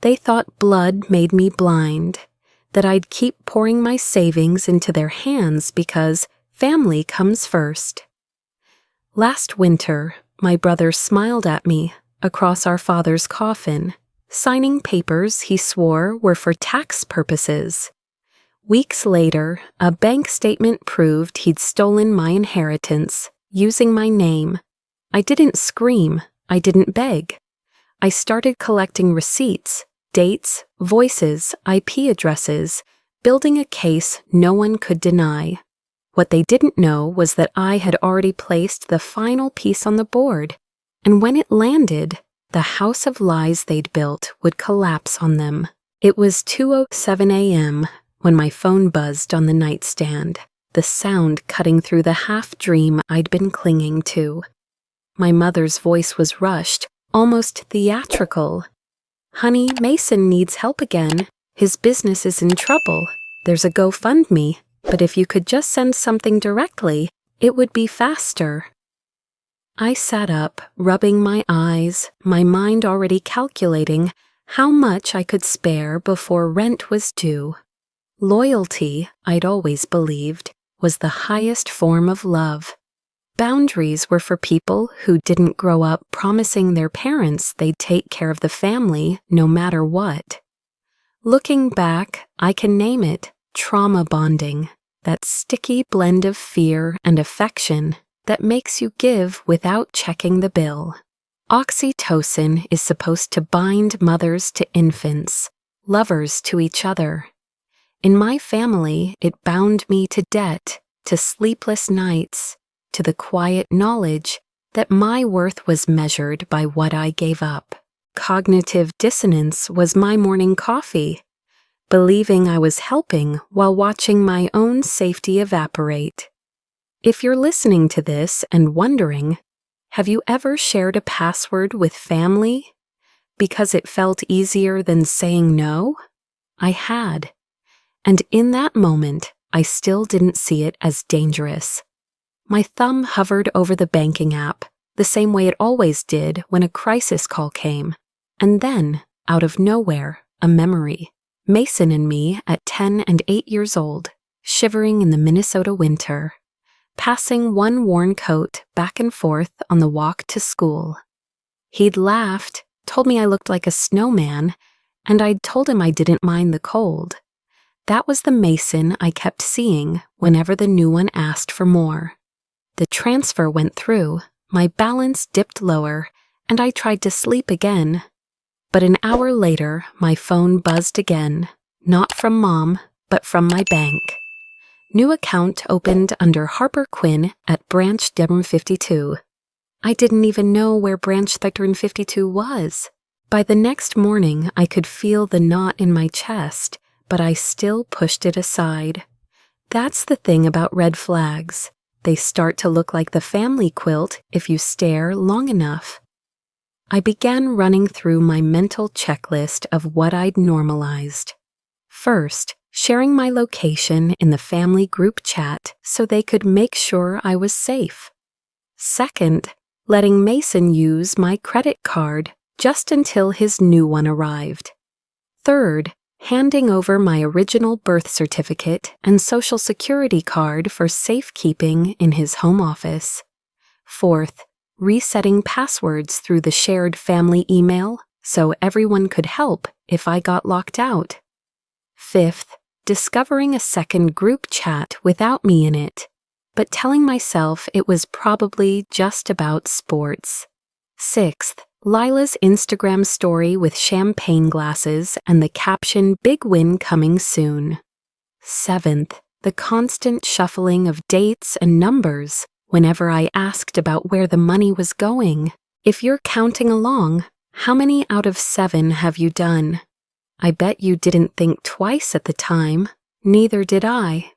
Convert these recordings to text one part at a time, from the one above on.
They thought blood made me blind, that I'd keep pouring my savings into their hands because family comes first. Last winter, my brother smiled at me across our father's coffin, signing papers he swore were for tax purposes. Weeks later, a bank statement proved he'd stolen my inheritance, using my name. I didn't scream, I didn't beg. I started collecting receipts, dates, voices, IP addresses, building a case no one could deny. What they didn't know was that I had already placed the final piece on the board, and when it landed, the house of lies they'd built would collapse on them. It was 2:07 a.m. when my phone buzzed on the nightstand, the sound cutting through the half-dream I'd been clinging to. My mother's voice was rushed, almost theatrical. "Honey, Mason needs help again. His business is in trouble. There's a GoFundMe, but if you could just send something directly, it would be faster." I sat up, rubbing my eyes, my mind already calculating how much I could spare before rent was due. Loyalty, I'd always believed, was the highest form of love. Boundaries were for people who didn't grow up promising their parents they'd take care of the family no matter what. Looking back, I can name it trauma bonding, that sticky blend of fear and affection that makes you give without checking the bill. Oxytocin is supposed to bind mothers to infants, lovers to each other. In my family, it bound me to debt, to sleepless nights, to the quiet knowledge that my worth was measured by what I gave up. Cognitive dissonance was my morning coffee, believing I was helping while watching my own safety evaporate. If you're listening to this and wondering, have you ever shared a password with family because it felt easier than saying no? I had. And in that moment, I still didn't see it as dangerous. My thumb hovered over the banking app, the same way it always did when a crisis call came. And then, out of nowhere, a memory. Mason and me at 10 and 8 years old, shivering in the Minnesota winter, passing one worn coat back and forth on the walk to school. He'd laughed, told me I looked like a snowman, and I'd told him I didn't mind the cold. That was the Mason I kept seeing whenever the new one asked for more. The transfer went through, my balance dipped lower, and I tried to sleep again. But an hour later, my phone buzzed again, not from Mom, but from my bank. New account opened under Harper Quinn at Branch 52. I didn't even know where Branch 52 was. By the next morning, I could feel the knot in my chest, but I still pushed it aside. That's the thing about red flags. They start to look like the family quilt if you stare long enough. I began running through my mental checklist of what I'd normalized. First, sharing my location in the family group chat so they could make sure I was safe. Second, letting Mason use my credit card just until his new one arrived. Third, handing over my original birth certificate and social security card for safekeeping in his home office. Fourth, resetting passwords through the shared family email so everyone could help if I got locked out. Fifth, discovering a second group chat without me in it, but telling myself it was probably just about sports. Sixth, Lila's Instagram story with champagne glasses and the caption "Big win coming soon." Seventh, the constant shuffling of dates and numbers whenever I asked about where the money was going. If you're counting along, how many out of 7 have you done? I bet you didn't think twice at the time. Neither did I.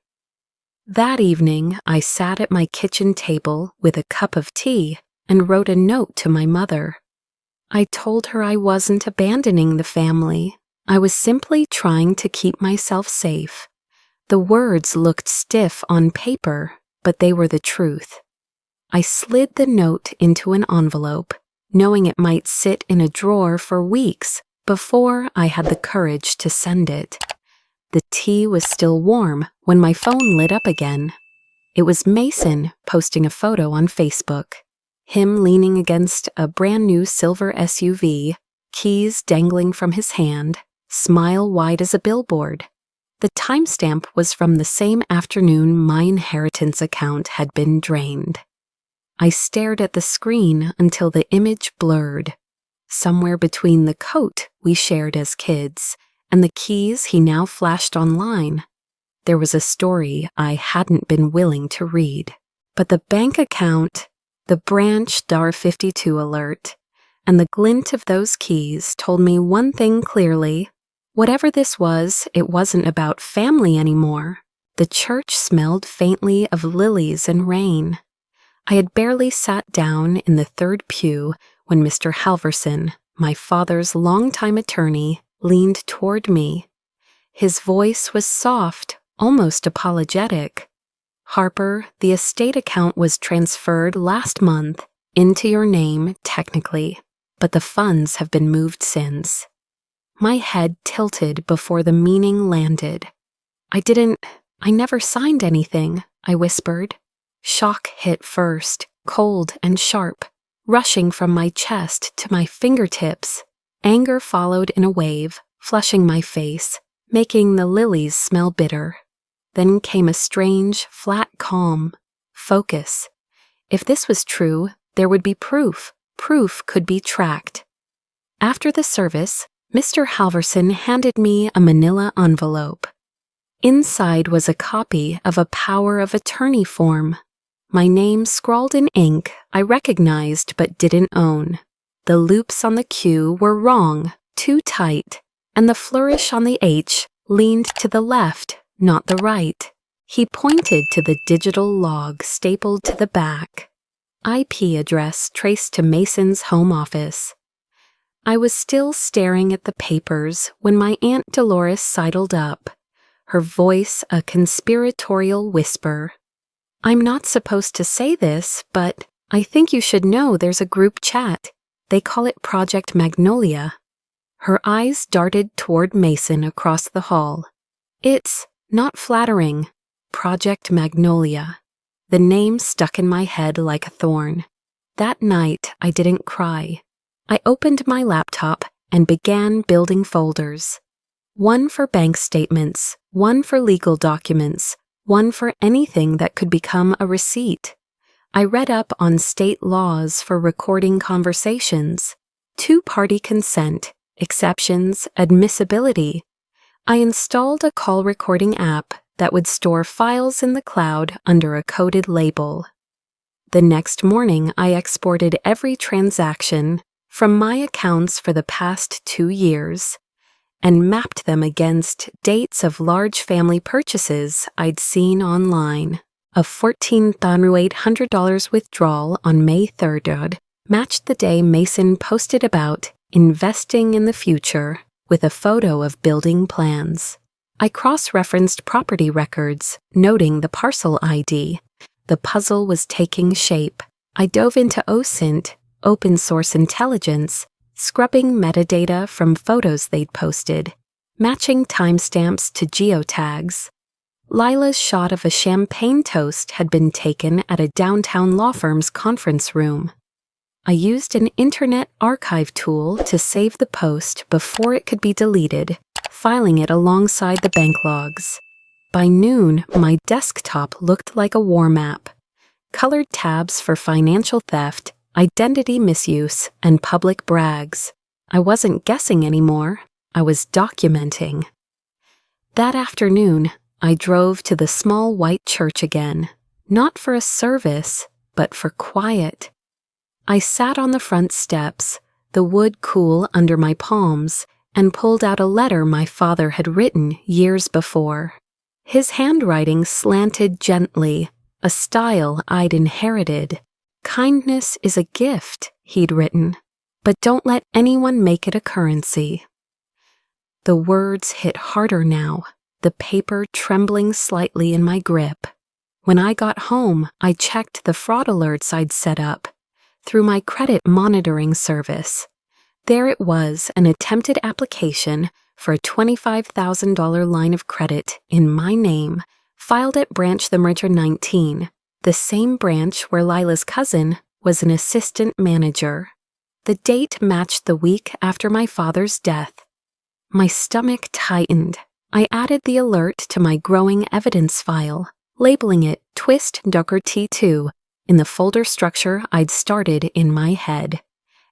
That evening, I sat at my kitchen table with a cup of tea and wrote a note to my mother. I told her I wasn't abandoning the family. I was simply trying to keep myself safe. The words looked stiff on paper, but they were the truth. I slid the note into an envelope, knowing it might sit in a drawer for weeks before I had the courage to send it. The tea was still warm when my phone lit up again. It was Mason posting a photo on Facebook. Him leaning against a brand new silver SUV, keys dangling from his hand, smile wide as a billboard. The timestamp was from the same afternoon my inheritance account had been drained. I stared at the screen until the image blurred. Somewhere between the coat we shared as kids and the keys he now flashed online, there was a story I hadn't been willing to read. But the bank account, the branch $52 alert, and the glint of those keys told me one thing clearly. Whatever this was, it wasn't about family anymore. The church smelled faintly of lilies and rain. I had barely sat down in the third pew when Mr. Halverson, my father's longtime attorney, leaned toward me. His voice was soft, almost apologetic. "Harper, the estate account was transferred last month into your name, technically, but the funds have been moved since." My head tilted before the meaning landed. I never signed anything," I whispered. Shock hit first, cold and sharp, rushing from my chest to my fingertips. Anger followed in a wave, flushing my face, making the lilies smell bitter. Then came a strange, flat calm. Focus. If this was true, there would be proof. Proof could be tracked. After the service, Mr. Halverson handed me a manila envelope. Inside was a copy of a power of attorney form. My name scrawled in ink I recognized but didn't own. The loops on the Q were wrong, too tight, and the flourish on the H leaned to the left, not the right. He pointed to the digital log stapled to the back. IP address traced to Mason's home office. I was still staring at the papers when my Aunt Dolores sidled up, her voice a conspiratorial whisper. "I'm not supposed to say this, but I think you should know there's a group chat. They call it Project Magnolia." Her eyes darted toward Mason across the hall. "It's not flattering. Project Magnolia." The name stuck in my head like a thorn. That night, I didn't cry. I opened my laptop and began building folders. One for bank statements, one for legal documents, one for anything that could become a receipt. I read up on state laws for recording conversations, two-party consent, exceptions, admissibility. I installed a call recording app that would store files in the cloud under a coded label. The next morning, I exported every transaction from my accounts for the past 2 years and mapped them against dates of large family purchases I'd seen online. A $14,800 withdrawal on May 3rd matched the day Mason posted about investing in the future with a photo of building plans. I cross-referenced property records, noting the parcel ID. The puzzle was taking shape. I dove into OSINT, open source intelligence, scrubbing metadata from photos they'd posted, matching timestamps to geotags. Lila's shot of a champagne toast had been taken at a downtown law firm's conference room. I used an internet archive tool to save the post before it could be deleted, filing it alongside the bank logs. By noon, my desktop looked like a war map. Colored tabs for financial theft, identity misuse, and public brags. I wasn't guessing anymore. I was documenting. That afternoon, I drove to the small white church again, not for a service, but for quiet. I sat on the front steps, the wood cool under my palms, and pulled out a letter my father had written years before. His handwriting slanted gently, a style I'd inherited. "Kindness is a gift," he'd written, "but don't let anyone make it a currency." The words hit harder now, the paper trembling slightly in my grip. When I got home, I checked the fraud alerts I'd set up through my credit monitoring service. There it was, an attempted application for a $25,000 line of credit in my name, filed at Branch the Merger 19, the same branch where Lila's cousin was an assistant manager. The date matched the week after my father's death. My stomach tightened. I added the alert to my growing evidence file, labeling it Twist Ducker T2 in the folder structure I'd started in my head.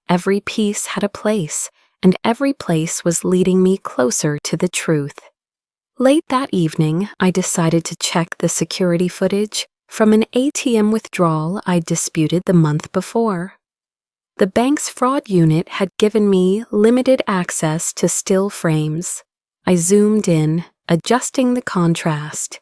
Every piece had a place, and every place was leading me closer to the truth. Late that evening, I decided to check the security footage from an ATM withdrawal I'd disputed the month before. The bank's fraud unit had given me limited access to still frames. I zoomed in, adjusting the contrast.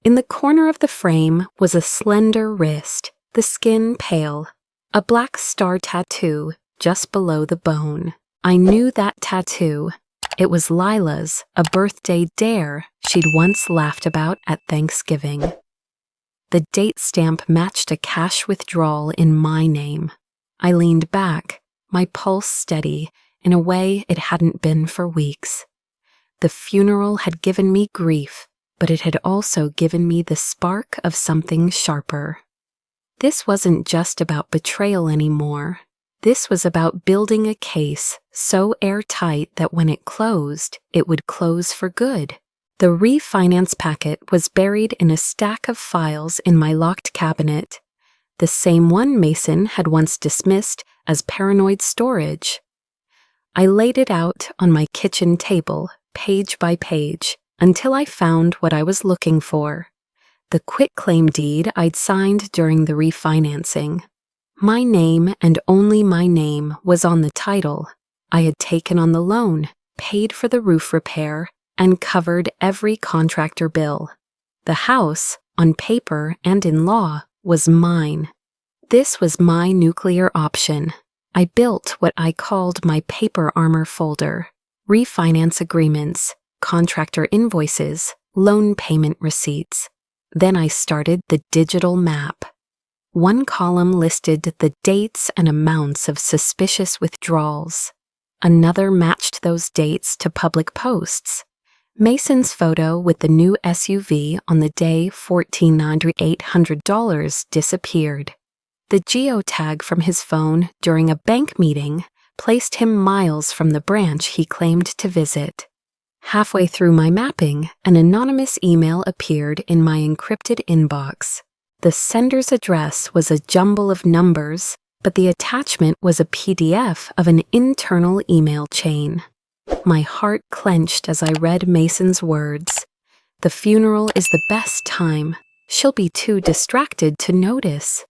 In the corner of the frame was a slender wrist, the skin pale, a black star tattoo just below the bone. I knew that tattoo. It was Lila's, a birthday dare she'd once laughed about at Thanksgiving. The date stamp matched a cash withdrawal in my name. I leaned back, my pulse steady, in a way it hadn't been for weeks. The funeral had given me grief, but it had also given me the spark of something sharper. This wasn't just about betrayal anymore. This was about building a case so airtight that when it closed, it would close for good. The refinance packet was buried in a stack of files in my locked cabinet, the same one Mason had once dismissed as paranoid storage. I laid it out on my kitchen table, page by page, until I found what I was looking for: the quitclaim deed I'd signed during the refinancing. My name, and only my name, was on the title. I had taken on the loan, paid for the roof repair, and covered every contractor bill. The house, on paper and in law, was mine. This was my nuclear option. I built what I called my paper armor folder: refinance agreements, contractor invoices, loan payment receipts. Then I started the digital map. One column listed the dates and amounts of suspicious withdrawals. Another matched those dates to public posts. Mason's photo with the new SUV on the day $1,498 disappeared. The geotag from his phone during a bank meeting placed him miles from the branch he claimed to visit. Halfway through my mapping, an anonymous email appeared in my encrypted inbox. The sender's address was a jumble of numbers, but the attachment was a PDF of an internal email chain. My heart clenched as I read Mason's words. The funeral is the best time. She'll be too distracted to notice.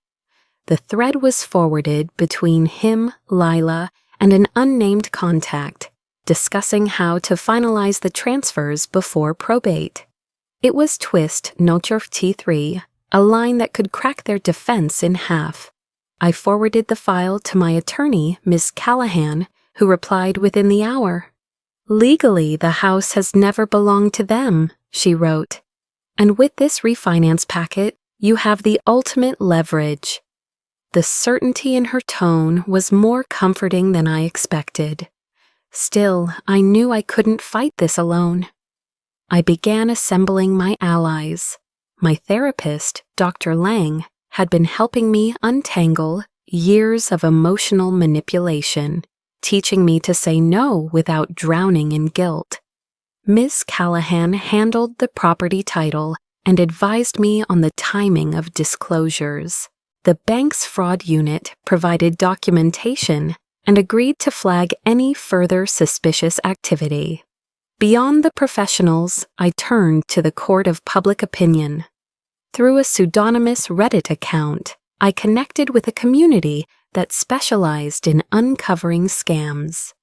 The thread was forwarded between him, Lila, and an unnamed contact, discussing how to finalize the transfers before probate. It was Twist Nocherf T3, a line that could crack their defense in half. I forwarded the file to my attorney, Ms. Callahan, who replied within the hour. "Legally, the house has never belonged to them," she wrote. "And with this refinance packet, you have the ultimate leverage." The certainty in her tone was more comforting than I expected. Still, I knew I couldn't fight this alone. I began assembling my allies. My therapist, Dr. Lang, had been helping me untangle years of emotional manipulation, teaching me to say no without drowning in guilt. Ms. Callahan handled the property title and advised me on the timing of disclosures. The bank's fraud unit provided documentation and agreed to flag any further suspicious activity. Beyond the professionals, I turned to the court of public opinion. Through a pseudonymous Reddit account, I connected with a community that specialized in uncovering scams.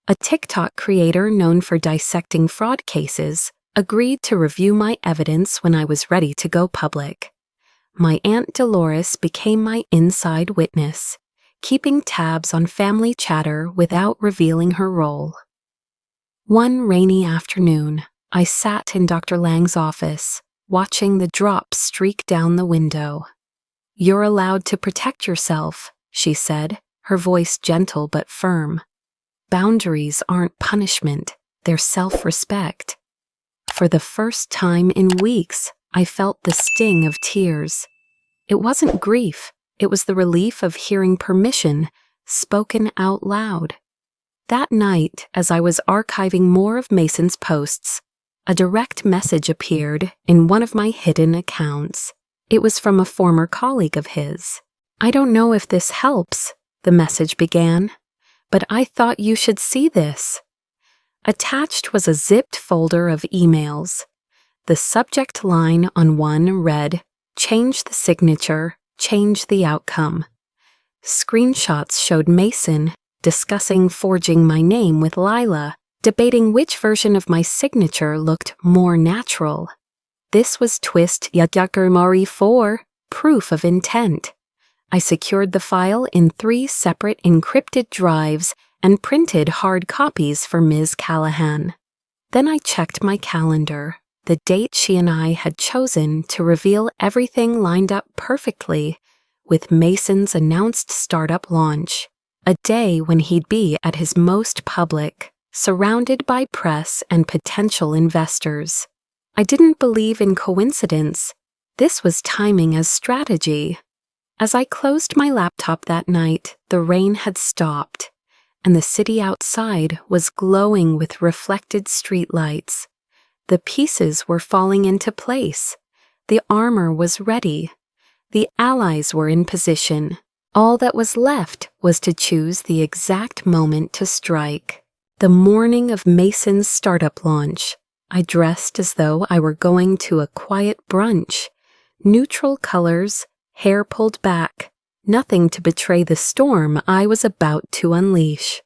A TikTok creator known for dissecting fraud cases agreed to review my evidence when I was ready to go public. My Aunt Dolores became my inside witness, keeping tabs on family chatter without revealing her role. One rainy afternoon, I sat in Dr. Lang's office, watching the drops streak down the window. "You're allowed to protect yourself," she said, her voice gentle but firm. boundaries aren't punishment, they're self-respect. For the first time in weeks, I felt the sting of tears. It wasn't grief, it was the relief of hearing permission spoken out loud. That night, as I was archiving more of Mason's posts, a direct message appeared in one of my hidden accounts. It was from a former colleague of his. "I don't know if this helps," the message began, "but I thought you should see this." Attached was a zipped folder of emails. The subject line on one read, "Change the signature, change the outcome." Screenshots showed Mason discussing forging my name with Lila, debating which version of my signature looked more natural. This was twist Yadyakurmari 4, proof of intent. I secured the file in 3 separate encrypted drives and printed hard copies for Ms. Callahan. Then I checked my calendar. The date she and I had chosen to reveal everything lined up perfectly with Mason's announced startup launch, a day when he'd be at his most public, surrounded by press and potential investors. I didn't believe in coincidence. This was timing as strategy. As I closed my laptop that night, the rain had stopped, and the city outside was glowing with reflected streetlights. The pieces were falling into place. The armor was ready. The allies were in position. All that was left was to choose the exact moment to strike. The morning of Mason's startup launch, I dressed as though I were going to a quiet brunch. Neutral colors, hair pulled back, nothing to betray the storm I was about to unleash.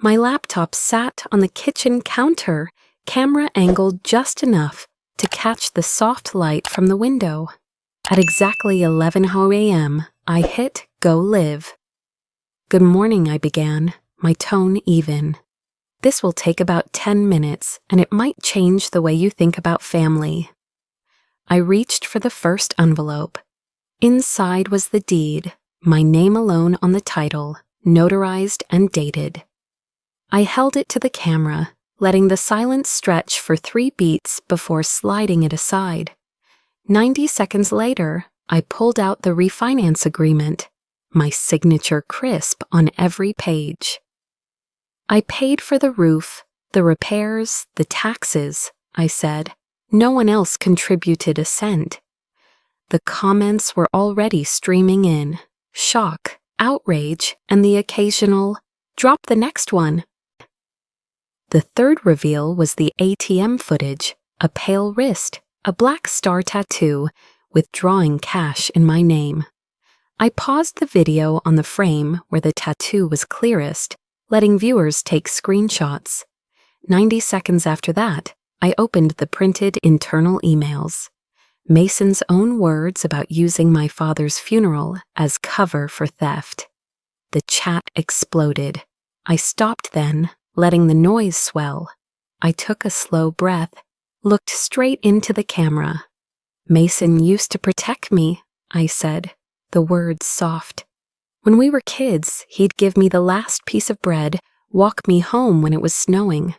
My laptop sat on the kitchen counter, camera angled just enough to catch the soft light from the window. At exactly 11 a.m., I hit Go Live. "Good morning," I began, my tone even. "This will take about 10 minutes, and it might change the way you think about family." I reached for the first envelope. Inside was the deed, my name alone on the title, notarized and dated. I held it to the camera, letting the silence stretch for 3 beats before sliding it aside. 90 seconds later, I pulled out the refinance agreement, my signature crisp on every page. "I paid for the roof, the repairs, the taxes," I said. "No one else contributed a cent." The comments were already streaming in. Shock, outrage, and the occasional, "Drop the next one." The third reveal was the ATM footage, a pale wrist, a black star tattoo, withdrawing cash in my name. I paused the video on the frame where the tattoo was clearest, letting viewers take screenshots. 90 seconds after that, I opened the printed internal emails. Mason's own words about using my father's funeral as cover for theft. The chat exploded. I stopped then, letting the noise swell. I took a slow breath, looked straight into the camera. "Mason used to protect me," I said, the words soft. "When we were kids, he'd give me the last piece of bread, walk me home when it was snowing.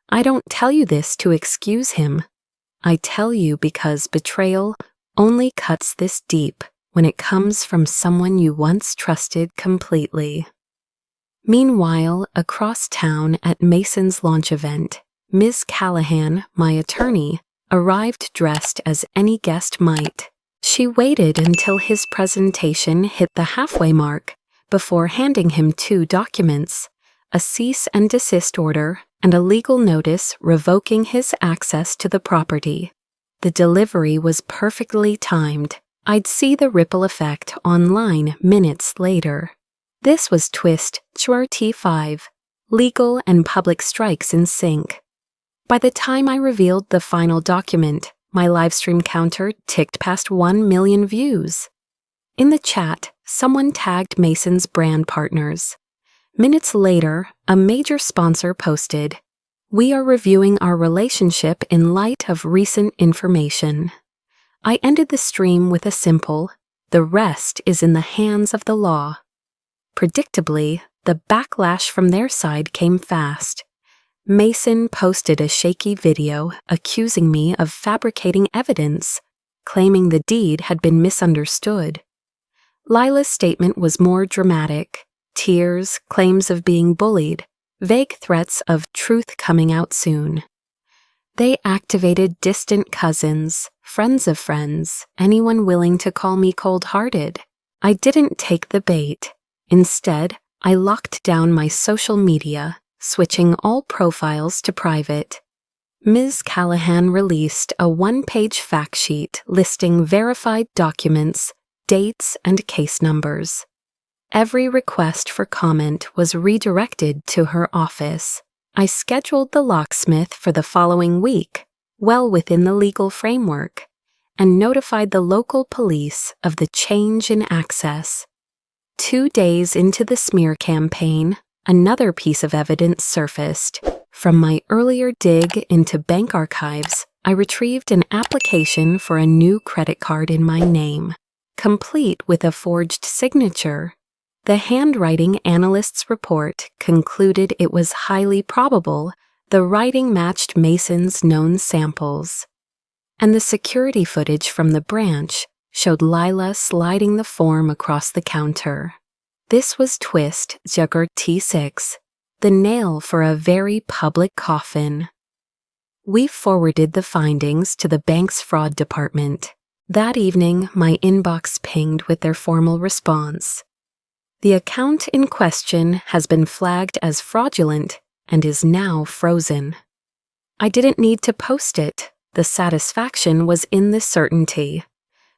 I don't tell you this to excuse him. I tell you because betrayal only cuts this deep when it comes from someone you once trusted completely." Meanwhile, across town at Mason's launch event, Ms. Callahan, my attorney, arrived dressed as any guest might. She waited until his presentation hit the halfway mark before handing him 2 documents, a cease and desist order and a legal notice revoking his access to the property. The delivery was perfectly timed. I'd see the ripple effect online minutes later. This was twist T5, legal and public strikes in sync. By the time I revealed the final document, my livestream counter ticked past 1 million views. In the chat, someone tagged Mason's brand partners. Minutes later, a major sponsor posted, "We are reviewing our relationship in light of recent information." I ended the stream with a simple, "The rest is in the hands of the law." Predictably, the backlash from their side came fast. Mason posted a shaky video accusing me of fabricating evidence, claiming the deed had been misunderstood. Lila's statement was more dramatic: tears, claims of being bullied, vague threats of truth coming out soon. They activated distant cousins, friends of friends, anyone willing to call me cold-hearted. I didn't take the bait. Instead, I locked down my social media, switching all profiles to private. Ms. Callahan released a one-page fact sheet listing verified documents, dates, and case numbers. Every request for comment was redirected to her office. I scheduled the locksmith for the following week, well within the legal framework, and notified the local police of the change in access. 2 days into the smear campaign, another piece of evidence surfaced. From my earlier dig into bank archives, I retrieved an application for a new credit card in my name, complete with a forged signature. The handwriting analyst's report concluded it was highly probable the writing matched Mason's known samples, and the security footage from the branch showed Lila sliding the form across the counter. This was twist Jugger T6, the nail for a very public coffin. We forwarded the findings to the bank's fraud department. That evening, my inbox pinged with their formal response. The account in question has been flagged as fraudulent and is now frozen. I didn't need to post it. The satisfaction was in the certainty.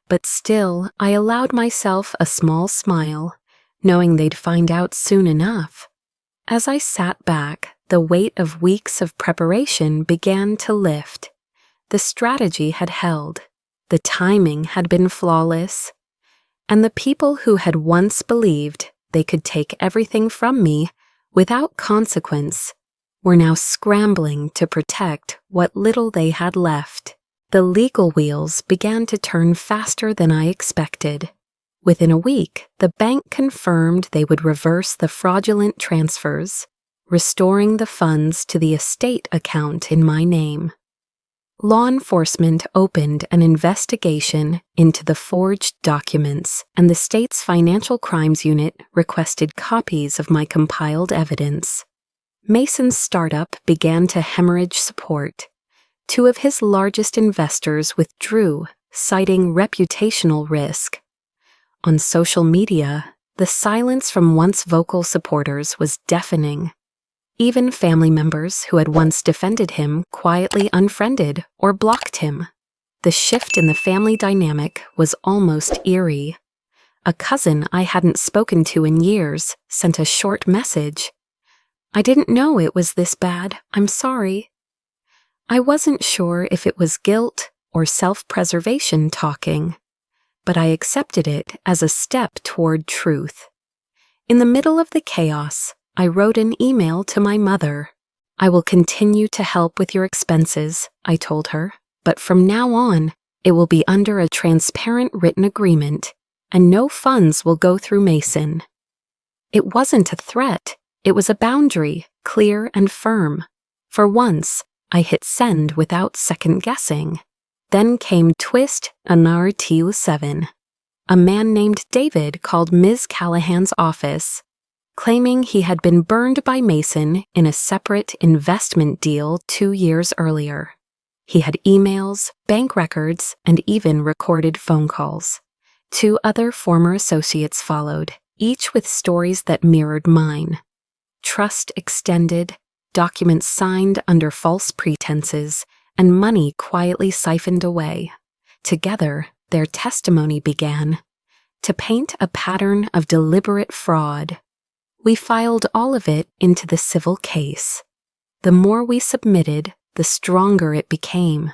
But still, I allowed myself a small smile, knowing they'd find out soon enough. As I sat back, the weight of weeks of preparation began to lift. The strategy had held. The timing had been flawless. And the people who had once believed they could take everything from me without consequence were now scrambling to protect what little they had left. The legal wheels began to turn faster than I expected. Within a week, the bank confirmed they would reverse the fraudulent transfers, restoring the funds to the estate account in my name. Law enforcement opened an investigation into the forged documents, and the state's Financial Crimes Unit requested copies of my compiled evidence. Mason's startup began to hemorrhage support. 2 of his largest investors withdrew, citing reputational risk. On social media, the silence from once vocal supporters was deafening. Even family members who had once defended him quietly unfriended or blocked him. The shift in the family dynamic was almost eerie. A cousin I hadn't spoken to in years sent a short message. "I didn't know it was this bad. I'm sorry." I wasn't sure if it was guilt or self-preservation talking, but I accepted it as a step toward truth. In the middle of the chaos, I wrote an email to my mother. "I will continue to help with your expenses," I told her, "but from now on, it will be under a transparent written agreement, and no funds will go through Mason." It wasn't a threat. It was a boundary, clear and firm. For once, I hit send without second-guessing. Then came twist Anar TU7. A man named David called Ms. Callahan's office, claiming he had been burned by Mason in a separate investment deal 2 years earlier. He had emails, bank records, and even recorded phone calls. 2 other former associates followed, each with stories that mirrored mine. Trust extended, documents signed under false pretenses, and money quietly siphoned away. Together, their testimony began to paint a pattern of deliberate fraud. We filed all of it into the civil case. The more we submitted, the stronger it became.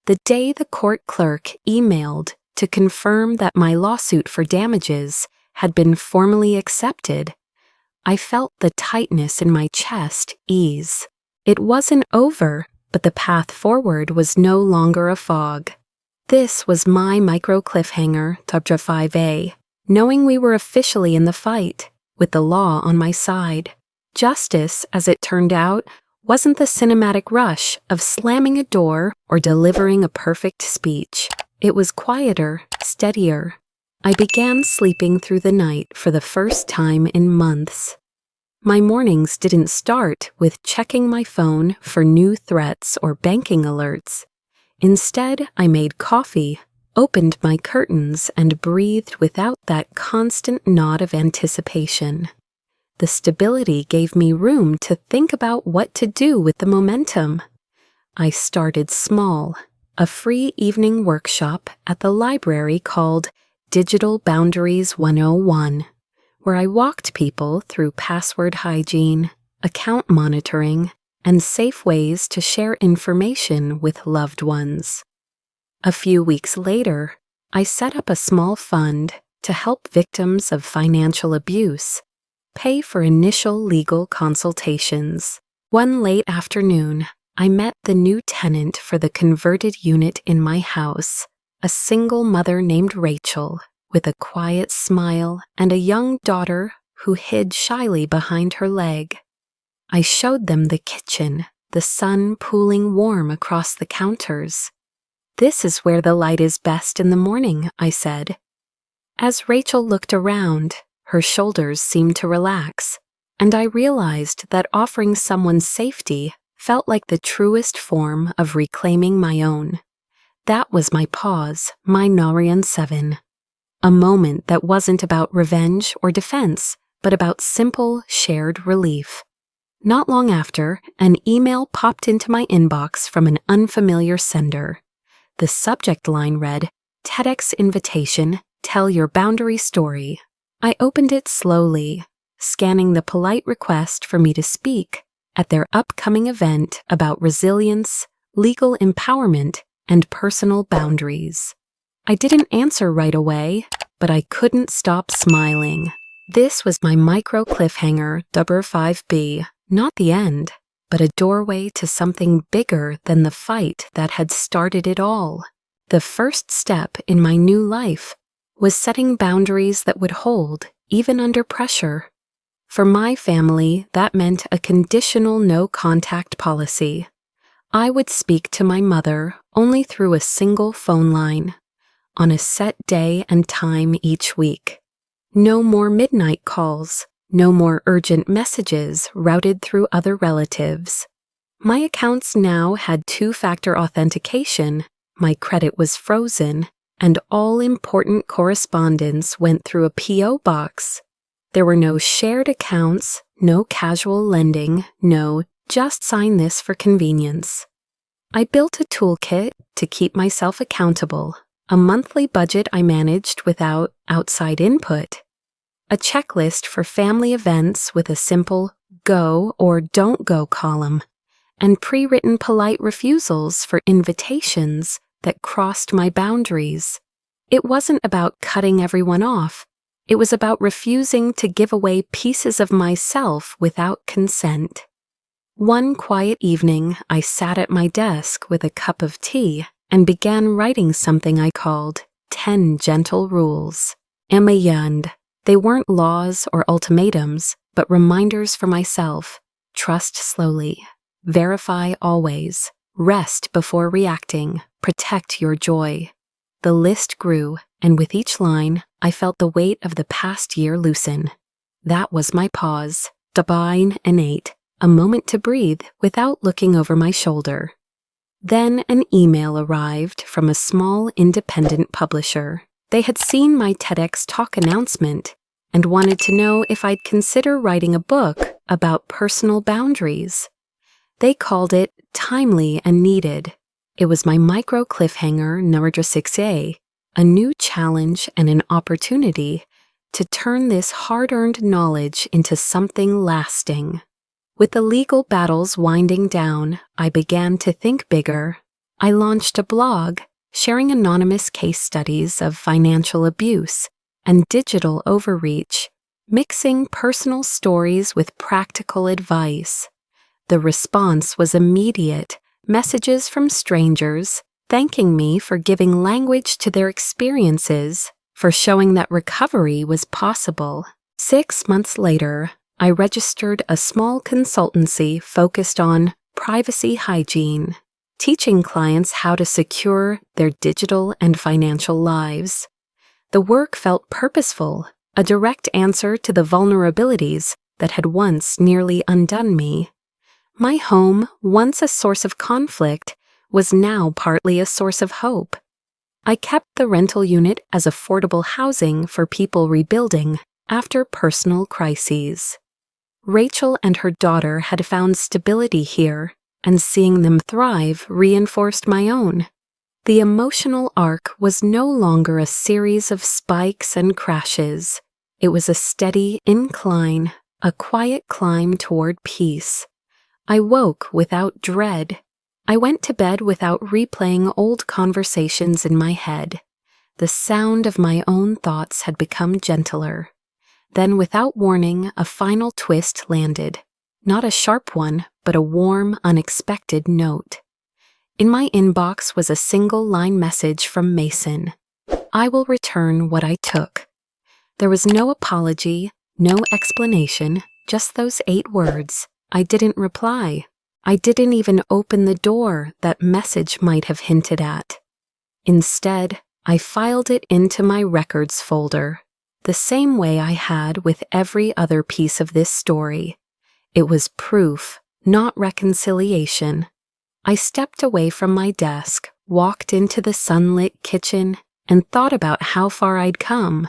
The day the court clerk emailed to confirm that my lawsuit for damages had been formally accepted, I felt the tightness in my chest ease. It wasn't over, but the path forward was no longer a fog. This was my micro cliffhanger, Chapter 5A, knowing we were officially in the fight, with the law on my side. Justice, as it turned out, wasn't the cinematic rush of slamming a door or delivering a perfect speech. It was quieter, steadier. I began sleeping through the night for the first time in months. My mornings didn't start with checking my phone for new threats or banking alerts. Instead, I made coffee, opened my curtains, and breathed without that constant knot of anticipation. The stability gave me room to think about what to do with the momentum. I started small, a free evening workshop at the library called Digital Boundaries 101, where I walked people through password hygiene, account monitoring, and safe ways to share information with loved ones. A few weeks later, I set up a small fund to help victims of financial abuse pay for initial legal consultations. One late afternoon, I met the new tenant for the converted unit in my house, a single mother named Rachel, with a quiet smile and a young daughter who hid shyly behind her leg. I showed them the kitchen, the sun pooling warm across the counters. "This is where the light is best in the morning," I said. As Rachel looked around, her shoulders seemed to relax, and I realized that offering someone safety felt like the truest form of reclaiming my own. That was my pause, my Narayan 7. A moment that wasn't about revenge or defense, but about simple, shared relief. Not long after, an email popped into my inbox from an unfamiliar sender. The subject line read, "TEDx invitation, tell your boundary story." I opened it slowly, scanning the polite request for me to speak at their upcoming event about resilience, legal empowerment, and personal boundaries. I didn't answer right away, but I couldn't stop smiling. This was my micro cliffhanger, number 5B, not the end, but a doorway to something bigger than the fight that had started it all. The first step in my new life was setting boundaries that would hold, even under pressure. For my family, that meant a conditional no-contact policy. I would speak to my mother only through a single phone line, on a set day and time each week. No more midnight calls, no more urgent messages routed through other relatives. My accounts now had two-factor authentication, my credit was frozen, and all important correspondence went through a P.O. box. There were no shared accounts, no casual lending, no just sign this for convenience. I built a toolkit to keep myself accountable, a monthly budget I managed without outside input, a checklist for family events with a simple go or don't go column, and pre-written polite refusals for invitations that crossed my boundaries. It wasn't about cutting everyone off. It was about refusing to give away pieces of myself without consent. One quiet evening, I sat at my desk with a cup of tea and began writing something I called 10 Gentle Rules. Emayund. They weren't laws or ultimatums, but reminders for myself. Trust slowly. Verify always. Rest before reacting. Protect your joy. The list grew, and with each line, I felt the weight of the past year loosen. That was my pause, divine innate, a moment to breathe without looking over my shoulder. Then an email arrived from a small independent publisher. They had seen my TEDx talk announcement and wanted to know if I'd consider writing a book about personal boundaries. They called it Timely and Needed. It was my micro cliffhanger, number 6A, a new challenge and an opportunity to turn this hard-earned knowledge into something lasting. With the legal battles winding down, I began to think bigger. I launched a blog, sharing anonymous case studies of financial abuse and digital overreach, mixing personal stories with practical advice. The response was immediate. Messages from strangers thanking me for giving language to their experiences, for showing that recovery was possible. 6 months later, I registered a small consultancy focused on privacy hygiene, teaching clients how to secure their digital and financial lives. The work felt purposeful, a direct answer to the vulnerabilities that had once nearly undone me. My home, once a source of conflict, was now partly a source of hope. I kept the rental unit as affordable housing for people rebuilding after personal crises. Rachel and her daughter had found stability here, and seeing them thrive reinforced my own. The emotional arc was no longer a series of spikes and crashes. It was a steady incline, a quiet climb toward peace. I woke without dread. I went to bed without replaying old conversations in my head. The sound of my own thoughts had become gentler. Then, without warning, a final twist landed. Not a sharp one, but a warm, unexpected note. In my inbox was a single-line message from Mason. "I will return what I took." There was no apology, no explanation, just those 8 words. I didn't reply. I didn't even open the door that message might have hinted at. Instead, I filed it into my records folder, the same way I had with every other piece of this story. It was proof, not reconciliation. I stepped away from my desk, walked into the sunlit kitchen, and thought about how far I'd come.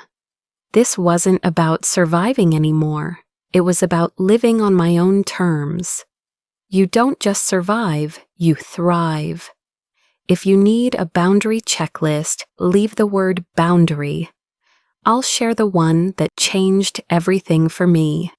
This wasn't about surviving anymore. It was about living on my own terms. You don't just survive, you thrive. If you need a boundary checklist, leave the word boundary. I'll share the one that changed everything for me.